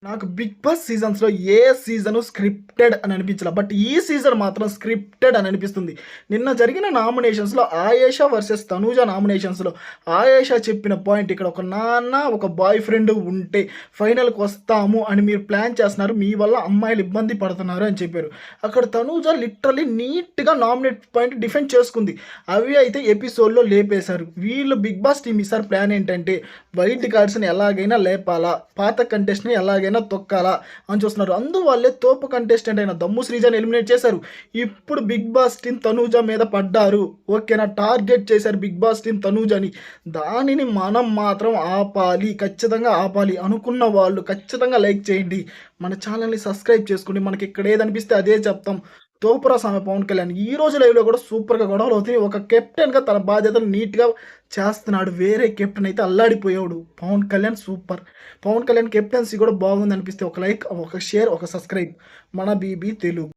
నాకు 'big boss' సీజన్స్‌లో ఏ season scripted అని అనిపించలా. But ఈ సీజన్ మాత్రం స్క్రిప్టెడ్ అని అనిపిస్తుంది. నిన్న జరిగిన నామినేషన్స్‌లో 'ఆయేషా వర్సెస్ తనూజ' నామినేషన్స్‌లో ఆయేషా చెప్పిన పాయింట్ ఇక్కడ ఒక నాన్న, ఒక బాయ్ ఫ్రెండ్ ఉంటే ఫైనల్‌కొస్తాము అని మీరు ప్లాన్ చేస్తున్నారు. మీ వల్ల అమ్మాయిలు ఇబ్బంది పడుతున్నారు అని చెప్పారు. అక్కడ తనూజ లిటరల్లీ నీట్‌గా నామినేట్ పాయింట్ డిఫెండ్ చేసుకుంది. అవి అయితే ఎపిసోడ్‌లో లేపేశారు. వీళ్ళు 'బిగ్ బాస్' టీమ్ ఈసారి ప్లాన్ ఏంటంటే వైల్డ్ కార్డ్స్‌ని ఎలాగైనా లేపాలా, పాత కంటెస్ట్‌ని ఎలాగైనా తొక్కాలా అని చూస్తున్నారు. అందువల్లే తోపు కంటెస్టెంట్ అయిన దమ్ము శ్రీజని ఎలిమినేట్ చేశారు. ఇప్పుడు 'బిగ్ బాస్' టీమ్ తనూజ మీద పడ్డారు. ఓకేనా, టార్గెట్ చేశారు 'బిగ్ బాస్' టీమ్ తనూజని. దానిని మనం మాత్రం ఆపాలి, ఖచ్చితంగా ఆపాలి. అనుకున్న వాళ్ళు ఖచ్చితంగా లైక్ చేయండి, మన ఛానల్‌ని సబ్స్క్రైబ్ చేసుకోండి. మనకి ఇక్కడ ఏదనిపిస్తే అదే చెప్తాం. తోపురా సామె పవన్ కళ్యాణ్ ఈ రోజు లైవ్‌లో కూడా సూపర్‌గా గొడవలు అవుతున్నాయి. ఒక కెప్టెన్‌గా తన బాధ్యతను నీట్‌గా చేస్తున్నాడు. వేరే కెప్టెన్ అయితే అల్లాడిపోయాడు. పవన్ కళ్యాణ్ సూపర్. పవన్ కళ్యాణ్ కెప్టెన్సీ కూడా బాగుందనిపిస్తే ఒక లైక్, ఒక షేర్, ఒక సబ్స్క్రైబ్. మన బీబీ తెలుగు.